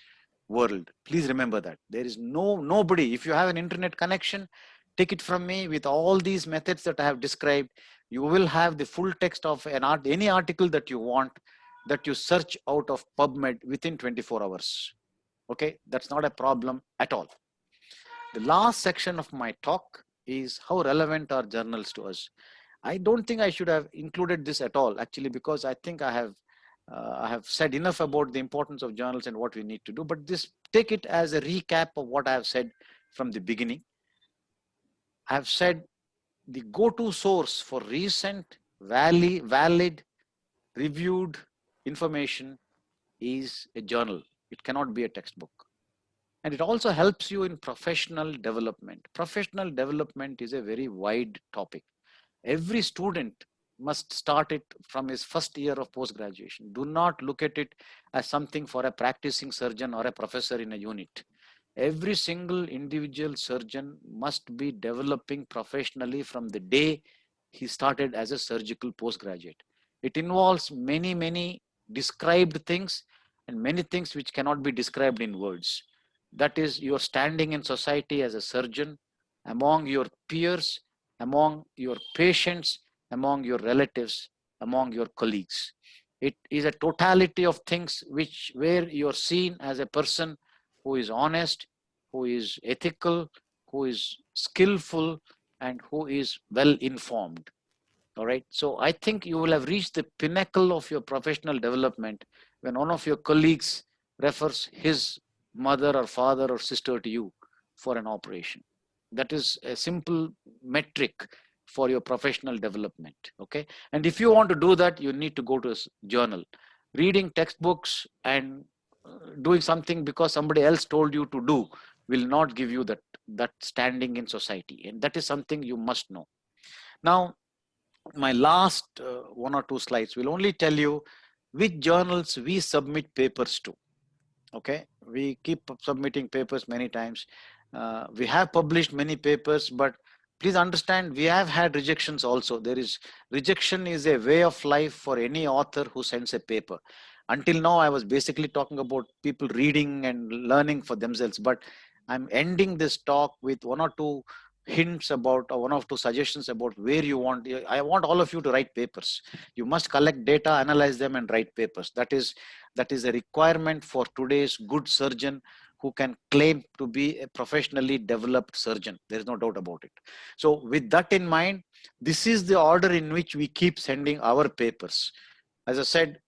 world. Please remember that. There is nobody, if you have an internet connection, take it from me, with all these methods that I have described, you will have the full text of any article that you want, that you search out of PubMed within 24 hours. Okay, that's not a problem at all. The last section of my talk is how relevant are journals to us. I don't think I should have included this at all, actually, because I think I have said enough about the importance of journals and what we need to do, but take it as a recap of what I have said from the beginning. I have said the go-to source for recent, valid, reviewed information is a journal. It cannot be a textbook. And it also helps you in professional development. Professional development is a very wide topic. Every student must start it from his first year of post-graduation. Do not look at it as something for a practicing surgeon or a professor in a unit. Every single individual surgeon must be developing professionally from the day he started as a surgical postgraduate. It involves many, many described things and many things which cannot be described in words. That is, your standing in society as a surgeon, among your peers, among your patients, among your relatives, among your colleagues. It is a totality of things where you're seen as a person who is honest, who is ethical, who is skillful, and who is well informed. All right. So I think you will have reached the pinnacle of your professional development when one of your colleagues refers his mother or father or sister to you for an operation. That is a simple metric for your professional development. Okay. And if you want to do that, you need to go to a journal. Reading textbooks and doing something because somebody else told you to do will not give you that standing in society. And that is something you must know. Now, my last 1 or 2 slides will only tell you which journals we submit papers to. Okay, we keep submitting papers many times. We have published many papers, but please understand, we have had rejections also. Rejection is a way of life for any author who sends a paper. Until now, I was basically talking about people reading and learning for themselves, but I'm ending this talk with 1 or 2 hints about, or 1 or 2 suggestions about where you want. I want all of you to write papers. You must collect data, analyze them, and write papers. That is a requirement for today's good surgeon who can claim to be a professionally developed surgeon. There is no doubt about it. So with that in mind, this is the order in which we keep sending our papers. As I said,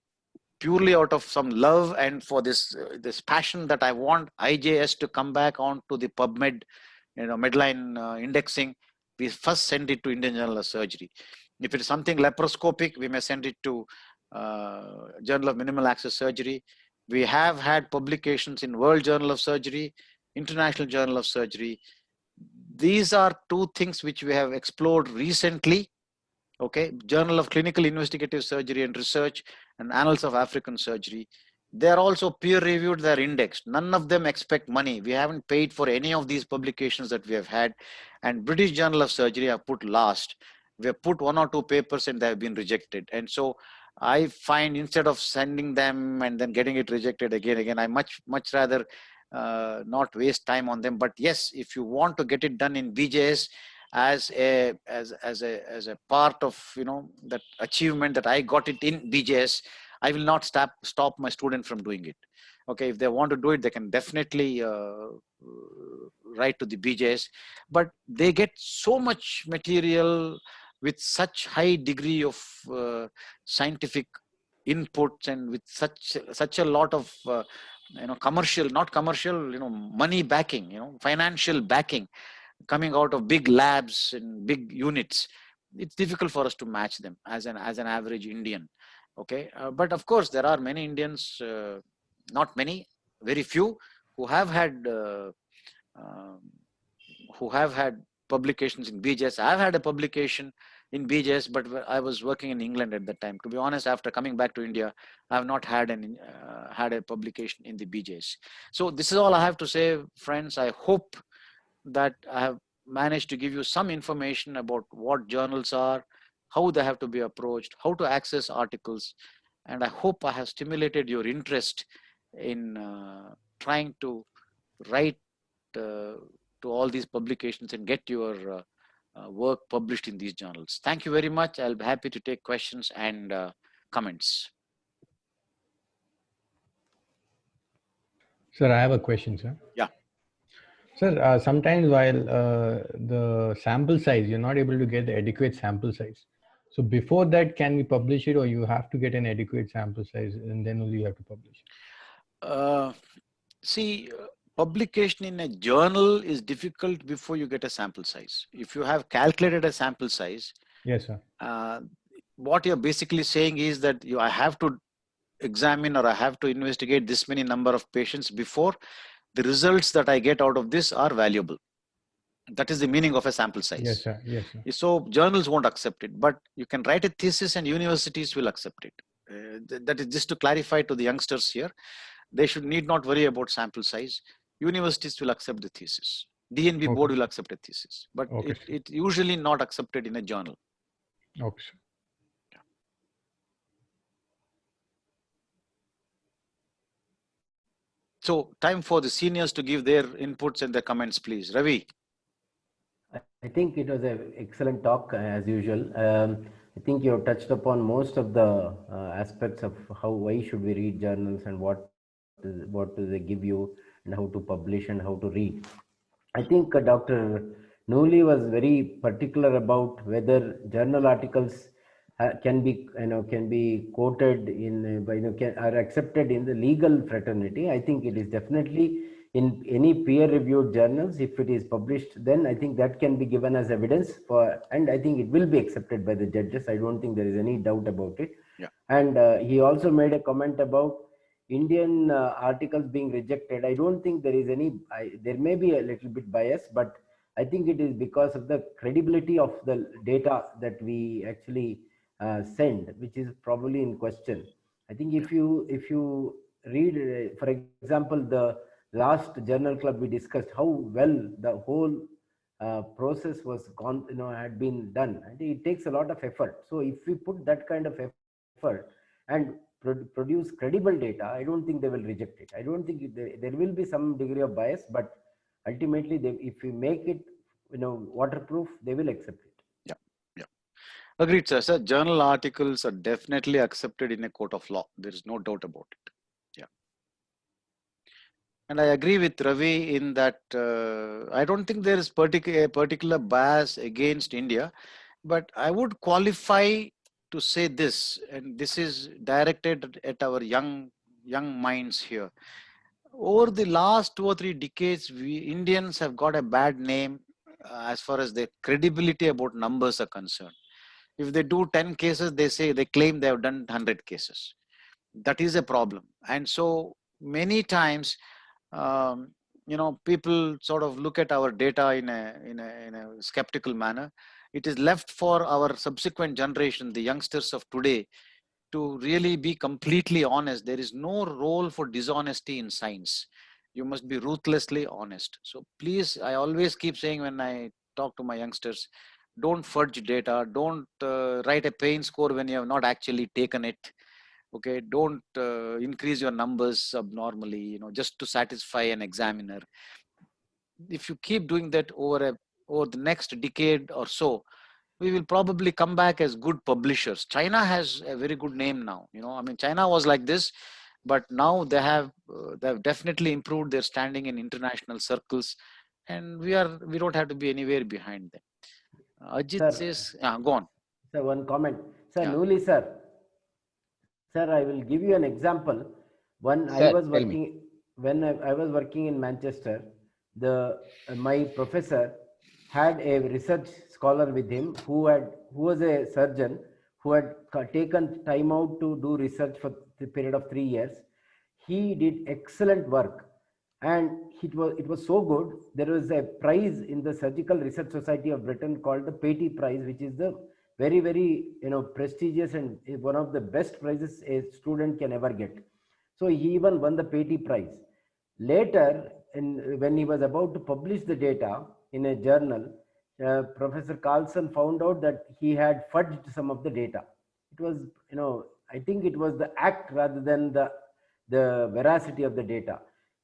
purely out of some love and for this passion that I want IJS to come back onto the PubMed, Medline indexing, we first send it to Indian Journal of Surgery. If it is something laparoscopic, we may send it to Journal of Minimal Access Surgery. We have had publications in World Journal of Surgery, International Journal of Surgery. These are 2 things which we have explored recently. Okay, Journal of Clinical Investigative Surgery and Research and Annals of African Surgery. They are also peer reviewed, they're indexed. None of them expect money. We haven't paid for any of these publications that we have had. And British Journal of Surgery have put last. We have put 1 or 2 papers and they have been rejected. And so I find instead of sending them and then getting it rejected again, I much rather not waste time on them. But yes, if you want to get it done in BJS, as a part of that achievement that I got it in BJS, I will not stop my student from doing it. Okay, if they want to do it, they can definitely write to the BJS, but they get so much material with such high degree of scientific inputs and with such a lot of money backing, financial backing coming out of big labs and big units. It's difficult for us to match them as an average Indian. Okay, but of course there are many Indians, not many, very few, who have had publications in BJS. I've had a publication in BJS, but I was working in England at that time. To be honest, after coming back to India, I have not had a publication in the BJS. So this is all I have to say, friends. I hope that I have managed to give you some information about what journals are, how they have to be approached, how to access articles. And I hope I have stimulated your interest in trying to write to all these publications and get your work published in these journals. Thank you very much. I'll be happy to take questions and comments. Sir, I have a question, sir. Yeah. Sir, sometimes while the sample size, you're not able to get the adequate sample size. So before that, can we publish it, or you have to get an adequate sample size and then only you have to publish? See, publication in a journal is difficult before you get a sample size. If you have calculated a sample size, yes, sir. What you're basically saying is that I have to examine or I have to investigate this many number of patients before the results that I get out of this are valuable. That is the meaning of a sample size. Yes, sir. Yes, sir. So journals won't accept it, but you can write a thesis and universities will accept it. That is just to clarify to the youngsters here. They need not worry about sample size. Universities will accept the thesis. DNB board will accept a thesis, but it usually not accepted in a journal. Okay, sir. So time for the seniors to give their inputs and their comments, please. Ravi. I think it was an excellent talk as usual. I think you have touched upon most of the aspects of why should we read journals and what do they give you and how to publish and how to read. I think Dr. Knowle was very particular about whether journal articles can be quoted in are accepted in the legal fraternity. I think it is definitely in any peer-reviewed journals, if it is published, then I think that can be given as evidence for, and I think it will be accepted by the judges. I don't think there is any doubt about it. Yeah. And he also made a comment about Indian articles being rejected. I don't think there is any, there may be a little bit bias, but I think it is because of the credibility of the data that we actually send, which is probably in question. I think if you read, for example, the last journal club we discussed how well the whole process was gone, had been done. I think it takes a lot of effort. So if we put that kind of effort and produce credible data, I don't think they will reject it. I don't think there will be some degree of bias, but ultimately, if we make it, waterproof, they will accept it. Yeah, yeah. Agreed, sir. Sir, journal articles are definitely accepted in a court of law. There is no doubt about it. Yeah. And I agree with Ravi in that I don't think there is a particular bias against India, but I would qualify to say this, and this is directed at our young minds here. Over the last 2 or 3 decades, we Indians have got a bad name as far as their credibility about numbers are concerned. If they do 10 cases, they claim they have done 100 cases. That is a problem. And so many times, people sort of look at our data in a skeptical manner. It is left for our subsequent generation, the youngsters of today, to really be completely honest. There is no role for dishonesty in science. You must be ruthlessly honest. So please, I always keep saying when I talk to my youngsters, don't fudge data. Don't write a pain score when you have not actually taken it. Okay, don't increase your numbers abnormally, just to satisfy an examiner. If you keep doing that over the next decade or so, we will probably come back as good publishers. China has a very good name now. I mean, China was like this, but now they have definitely improved their standing in international circles, and we don't have to be anywhere behind them. Ajit says, go on. Sir, one comment. Sir, Yeah. Knowle, sir, I will give you an example. When I was working in Manchester, my professor had a research scholar with him who was a surgeon who had taken time out to do research for the period of 3 years. He did excellent work, and it was so good. There was a prize in the Surgical Research Society of Britain called the Patey Prize, which is the very, very prestigious and one of the best prizes a student can ever get. So he even won the Patey Prize. Later, when he was about to publish the data in a journal, Professor Carlson found out that he had fudged some of the data. It was, I think it was the act rather than the veracity of the data.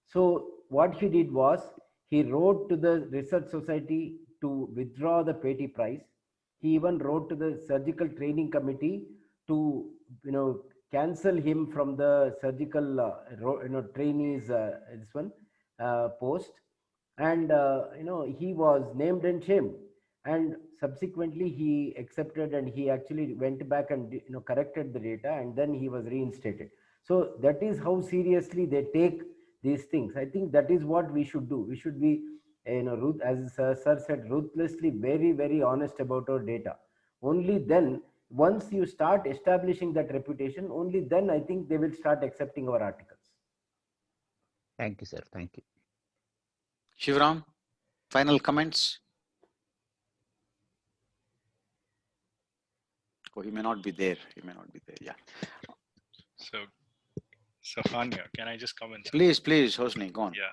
So what he did was he wrote to the Research Society to withdraw the Patey Prize. He even wrote to the Surgical Training Committee to cancel him from the surgical trainees post, and he was named and shamed, and subsequently he accepted, and he actually went back and corrected the data, and then he was reinstated. So that is how seriously they take these things. I think that is what we should do. We should be, as sir said, ruthlessly very, very honest about our data. Only then, once you start establishing that reputation, only then I think they will start accepting our articles. Thank you, sir. Thank you. Shivram, final comments? Oh, he may not be there. Yeah. So Safanya, can I just come in? Please, Hosni, go on. Yeah.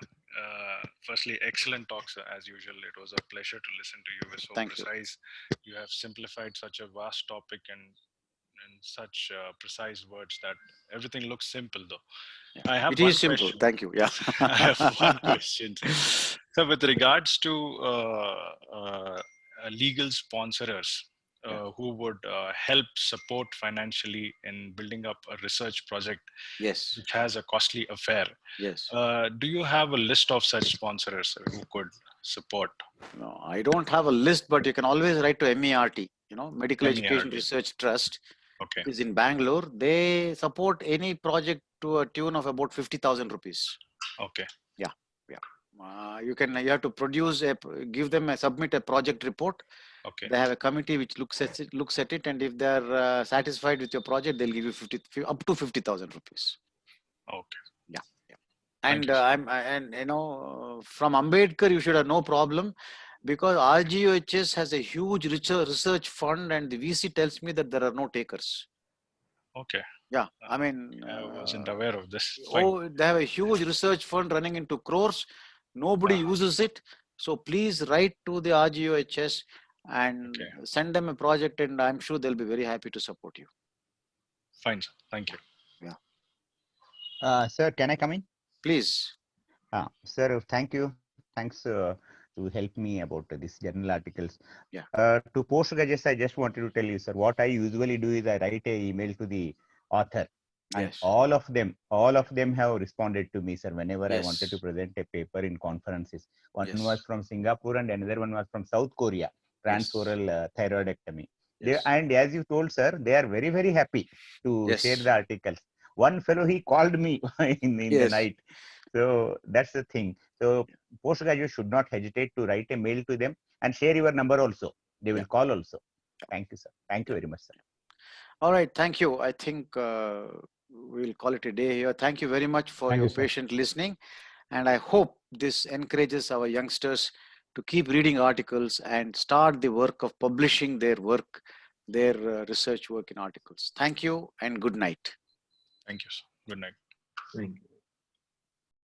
Firstly, excellent talk, sir, as usual. It was a pleasure to listen to you. It was so precise. You have simplified such a vast topic and in such precise words that everything looks simple, though. Yeah. I have it one is simple. question. Thank you. Yeah. I have one question. So, with regards to legal sponsors who would help support financially in building up a research project, yes, which has a costly affair. Yes. Do you have a list of such sponsors who could support? No, I don't have a list, but you can always write to MERT, Medical Education Research Trust. Okay. Is in Bangalore. They support any project to a tune of about 50,000 rupees. Okay. Yeah. You have to produce submit a project report. Okay. They have a committee which looks at it, and if they're satisfied with your project, they'll give you up to 50,000 rupees. Okay. Yeah. And from Ambedkar, you should have no problem, because RGUHS has a huge research fund, and the VC tells me that there are no takers. Okay. Yeah, I mean, I wasn't aware of this. They have a huge research fund running into crores. Nobody uses it. So please write to the RGUHS and send them a project, and I'm sure they'll be very happy to support you. Fine, sir. Thank you. Yeah. Sir, can I come in? Please. Sir, thank you. Thanks to help me about this journal articles. Yeah. To postgraduates, I just wanted to tell you, sir, what I usually do is I write an email to the author. And yes. all of them have responded to me, sir, whenever I wanted to present a paper in conferences. One was from Singapore and another one was from South Korea, transoral thyroidectomy. And as you told, sir, they are very, very happy to share the articles. One fellow, he called me in the night. So that's the thing. So postgraduates should not hesitate to write a mail to them and share your number also. They will call also. Thank you, sir. Thank you very much, sir. All right. Thank you. I think we'll call it a day here. Thank you very much for your patient listening. And I hope this encourages our youngsters to keep reading articles and start the work of publishing their work, their research work in articles. Thank you and good night. Thank you, sir. Good night. Thank you.